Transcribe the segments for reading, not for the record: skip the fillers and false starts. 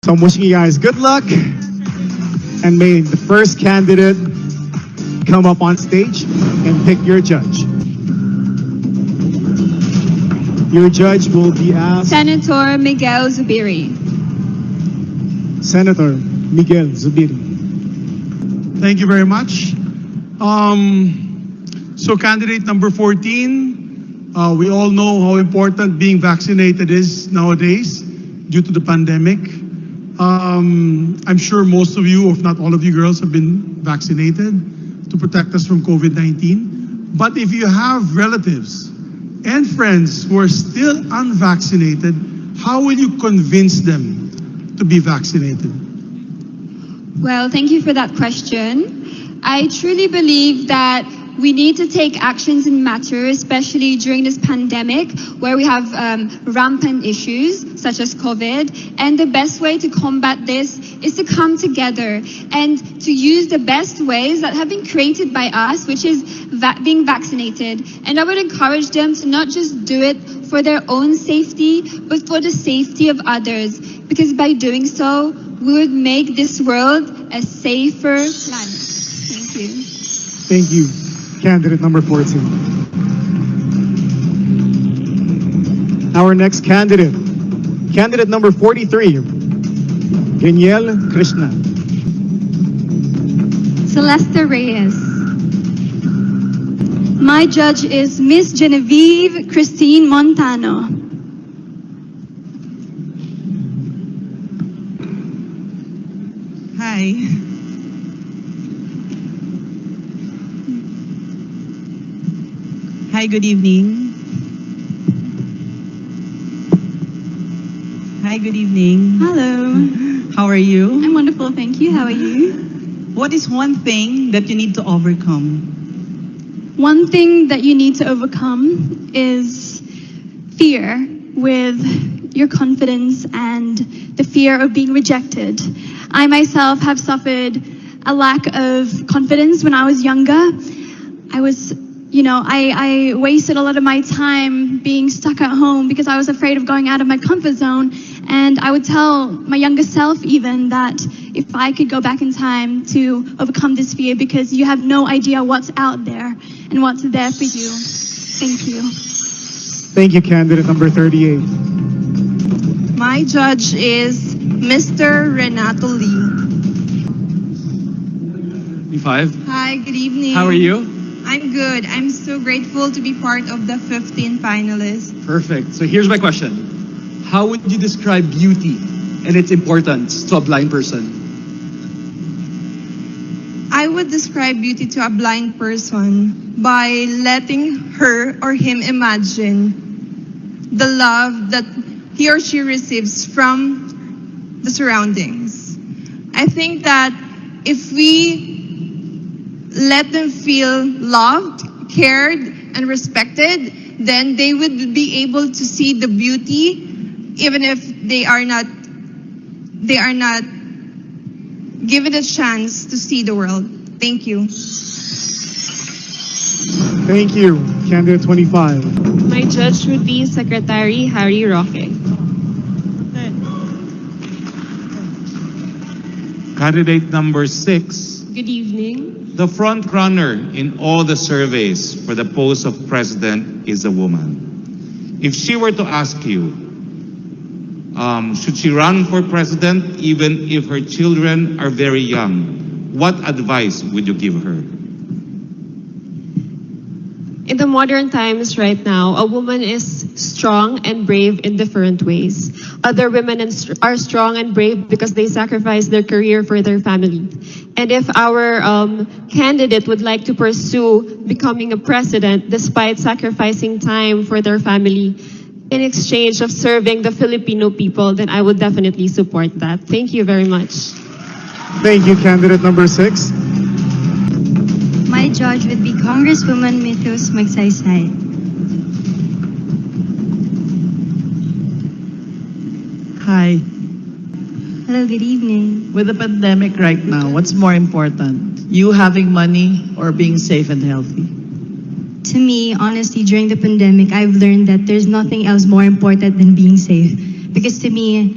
So I'm wishing you guys good luck, and may the first candidate come up on stage and pick your judge. Your judge will be asked Senator Miguel Zubiri. Senator Miguel Zubiri. Thank you very much. So candidate number 14, we all know how important being vaccinated is nowadays due to the pandemic. I'm sure most of you, if not all of you girls, have been vaccinated to protect us from COVID-19. But if you have relatives and friends who are still unvaccinated, how will you convince them to be vaccinated? Well, thank you for that question. I truly believe that we need to take actions in matter, especially during this pandemic where we have rampant issues such as COVID. And the best way to combat this is to come together and to use the best ways that have been created by us, which is being vaccinated. And I would encourage them to not just do it for their own safety, but for the safety of others. Because by doing so, we would make this world a safer planet. Thank you. Thank you, candidate number 14. Our next candidate, candidate number 43, Danielle Krishna. Celeste Reyes. My judge is Miss Genevieve Christine Montano. Hi. Hi, good evening. Hi, good evening. Hello. How are you? I'm wonderful, thank you. How are you? What is one thing that you need to overcome? One thing that you need to overcome is fear with your confidence and the fear of being rejected. I myself have suffered a lack of confidence when I was younger. I wasted a lot of my time being stuck at home because I was afraid of going out of my comfort zone. And I would tell my younger self even that if I could go back in time to overcome this fear, because you have no idea what's out there and what's there for you. Thank you. Thank you, candidate number 38. My judge is Mr. Renato Lee. 5. Hi, good evening. How are you? I'm good. I'm so grateful to be part of the 15 finalists. Perfect. So here's my question. How would you describe beauty and its importance to a blind person? I would describe beauty to a blind person by letting her or him imagine the love that he or she receives from the surroundings. I think that if we let them feel loved, cared, and respected, then they would be able to see the beauty even if they are not given a chance to see the world. Thank you. Thank you, candidate 25. My judge would be Secretary Harry Roque. Candidate number 6, Good evening. the front runner in all the surveys for the post of president is a woman. If she were to ask you, should she run for president even if her children are very young, what advice would you give her? In the modern times right now, a woman is strong and brave in different ways. Other women are strong and brave because they sacrifice their career for their family. And if our candidate would like to pursue becoming a president despite sacrificing time for their family in exchange of serving the Filipino people, then I would definitely support that. Thank you very much. Thank you, candidate number 6. My judge would be Congresswoman Mythos Magsaysay. Hi. Hello, good evening. With the pandemic right now, what's more important? You having money or being safe and healthy? To me, honestly, during the pandemic, I've learned that there's nothing else more important than being safe. Because to me,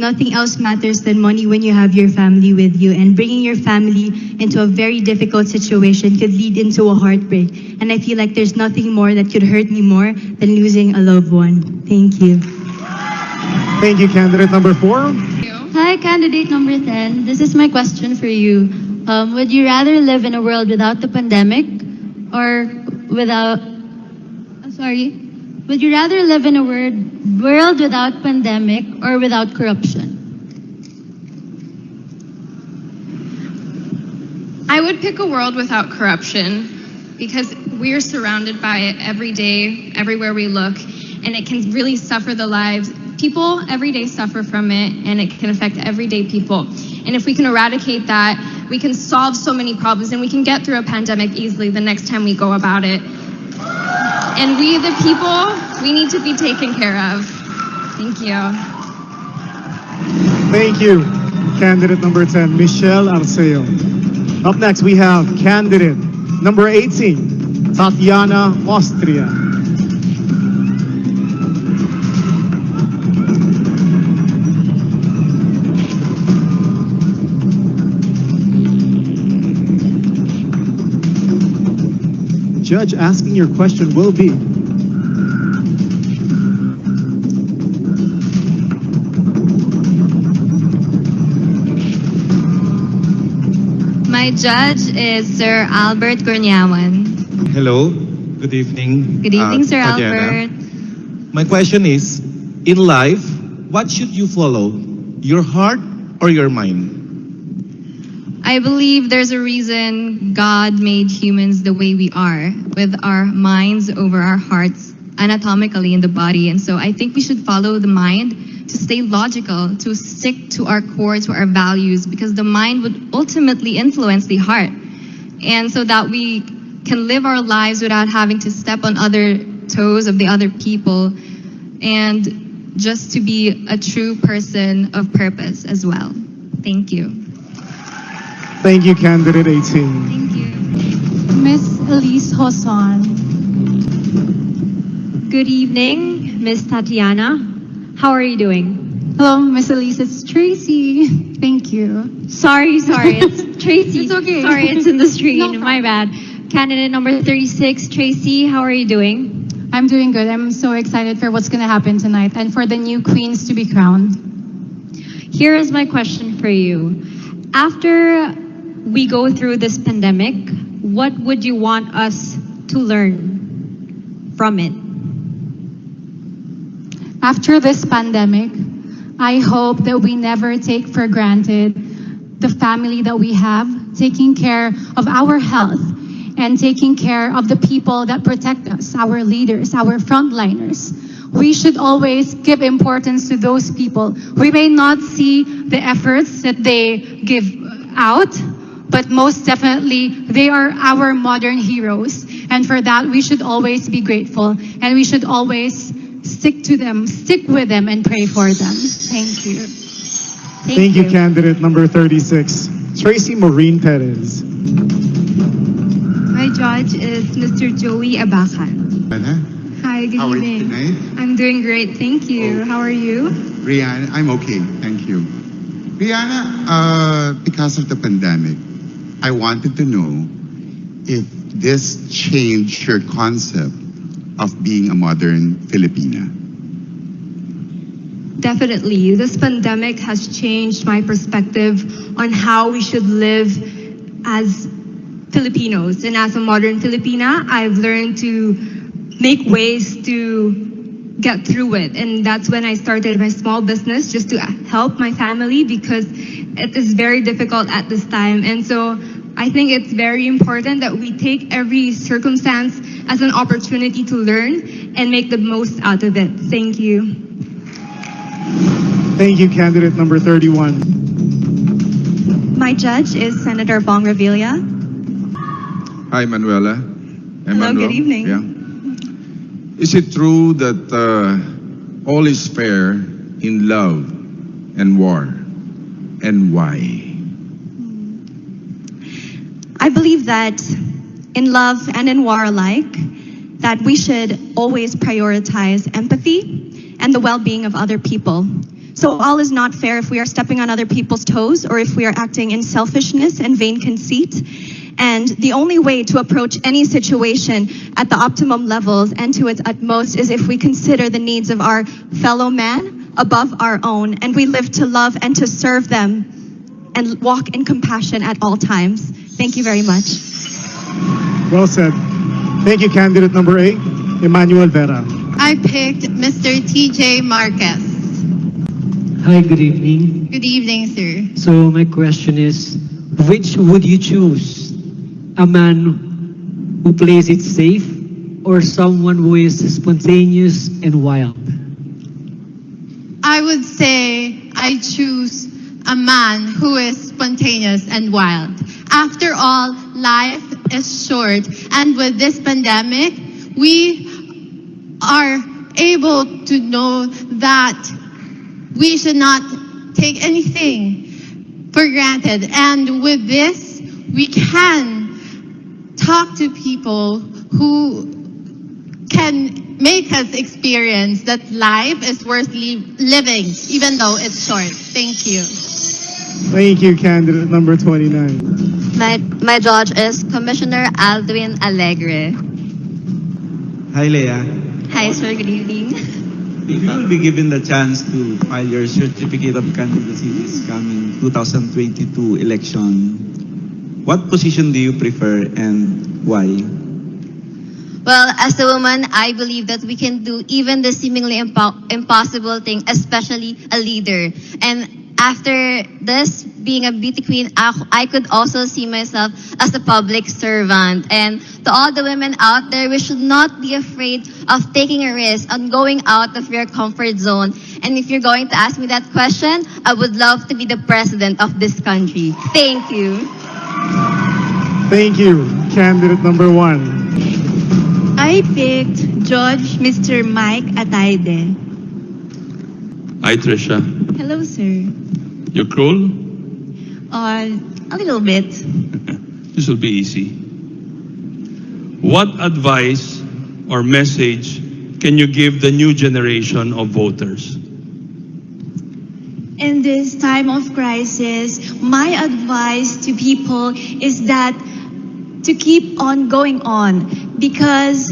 nothing else matters than money when you have your family with you. And bringing your family into a very difficult situation could lead into a heartbreak. And I feel like there's nothing more that could hurt me more than losing a loved one. Thank you. Thank you, candidate number 4. Hi, candidate number 10. This is my question for you. Would you rather live in a world without the pandemic or without... Would you rather live in a world without pandemic or without corruption? I would pick a world without corruption because we are surrounded by it every day, everywhere we look, and it can really suffer the lives. People every day suffer from it, and it can affect everyday people. And if we can eradicate that, we can solve so many problems, and we can get through a pandemic easily the next time we go about it. And we, the people, we need to be taken care of. Thank you. Thank you, candidate number 10, Michelle Arceo. Up next, we have candidate number 18, Tatiana Austria. Judge asking your question will be. My judge is Sir Albert Gurniawan. Hello, good evening. Good evening, Sir Tatiana. Albert. My question is, in life, what should you follow? Your heart or your mind? I believe there's a reason God made humans the way we are, with our minds over our hearts, anatomically in the body. And so I think we should follow the mind to stay logical, to stick to our core, to our values, because the mind would ultimately influence the heart. And so that we can live our lives without having to step on other toes of the other people, and just to be a true person of purpose as well. Thank you. Thank you, candidate 18. Thank you. Miss Elise Hoson. Good evening, Miss Tatiana. How are you doing? Hello, Miss Elise. It's Tracy. Thank you. Sorry, it's Tracy. It's okay. Sorry, it's in the screen. No problem. My bad. Candidate number 36, Tracy, how are you doing? I'm doing good. I'm so excited for what's going to happen tonight and for the new queens to be crowned. Here is my question for you. After we go through this pandemic, what would you want us to learn from it? After this pandemic, I hope that we never take for granted the family that we have, taking care of our health and taking care of the people that protect us, our leaders, our frontliners. We should always give importance to those people. We may not see the efforts that they give out, but most definitely they are our modern heroes. And for that, we should always be grateful, and we should always stick with them and pray for them. Thank you. Thank you, candidate number 36, Tracy Maureen Perez. My judge is Mr. Joey Abacan. Hi, good How are you evening. tonight? I'm doing great, thank you. Oh. How are you? Rihanna, I'm okay, thank you. Rihanna, because of the pandemic, I wanted to know if this changed your concept of being a modern Filipina. Definitely. This pandemic has changed my perspective on how we should live as Filipinos. And as a modern Filipina, I've learned to make ways to get through it. And that's when I started my small business, just to help my family, because it is very difficult at this time. And so I think it's very important that we take every circumstance as an opportunity to learn and make the most out of it. Thank you. Thank you, candidate number 31. My judge is Senator Bong Revilla. Hi, Manuela. Hello, good evening. Yeah. Is it true that all is fair in love and war? And why? I believe that in love and in war alike, that we should always prioritize empathy and the well-being of other people. So all is not fair if we are stepping on other people's toes or if we are acting in selfishness and vain conceit. And the only way to approach any situation at the optimum levels and to its utmost is if we consider the needs of our fellow man above our own, and we live to love and to serve them and walk in compassion at all times. Thank you very much. Well said. Thank you, candidate number 8, Emmanuel Vera. I picked Mr. TJ Marquez. Hi, good evening. Good evening, sir. So my question is, which would you choose? A man who plays it safe or someone who is spontaneous and wild? I would say I choose a man who is spontaneous and wild. After all, life is short, and with this pandemic, we are able to know that we should not take anything for granted. And with this, we can talk to people who can make us experience that life is worth living, even though it's short. Thank you. Thank you, candidate number 29. My judge is Commissioner Aldwin Alegre. Hi, Leah. Hi, sir. Good evening. If you will be given the chance to file your certificate of candidacy this coming 2022 election, what position do you prefer and why? Well, as a woman, I believe that we can do even the seemingly impossible thing, especially a leader. And after this, being a beauty queen, I could also see myself as a public servant. And to all the women out there, we should not be afraid of taking a risk and going out of your comfort zone. And if you're going to ask me that question, I would love to be the president of this country. Thank you. Thank you, candidate number 1. I picked Judge Mr. Mike Ataide. Hi, Trisha. Hello, sir. You're cruel? A little bit. This will be easy. What advice or message can you give the new generation of voters? In this time of crisis, my advice to people is that to keep on going on, because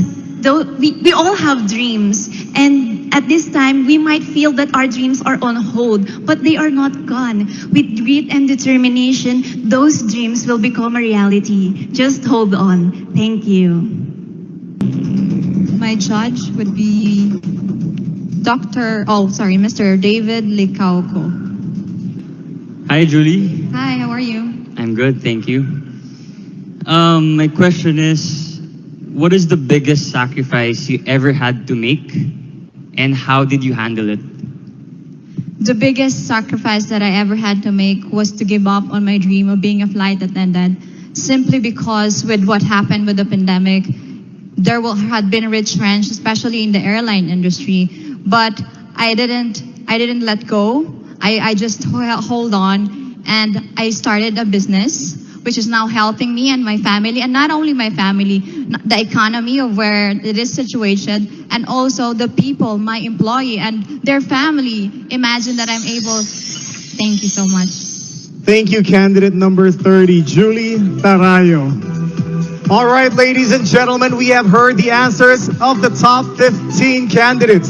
we all have dreams, and at this time we might feel that our dreams are on hold, but they are not gone. With grit and determination, those dreams will become a reality. Just hold on. Thank you. My judge would be Mr. David Licauco. Hi, Julie. Hi, how are you? I'm good, thank you. My question is, what is the biggest sacrifice you ever had to make, and how did you handle it? The biggest sacrifice that I ever had to make was to give up on my dream of being a flight attendant, simply because with what happened with the pandemic, there had been a retrench, especially in the airline industry. But I didn't let go. I just hold on, and I started a business which is now helping me and my family, and not only my family, the economy of where it is situated, and also the people, my employee and their family. Imagine that I'm able. Thank you so much. Thank you, candidate number 30, Julie Tarayo. All right, ladies and gentlemen, we have heard the answers of the top 15 candidates.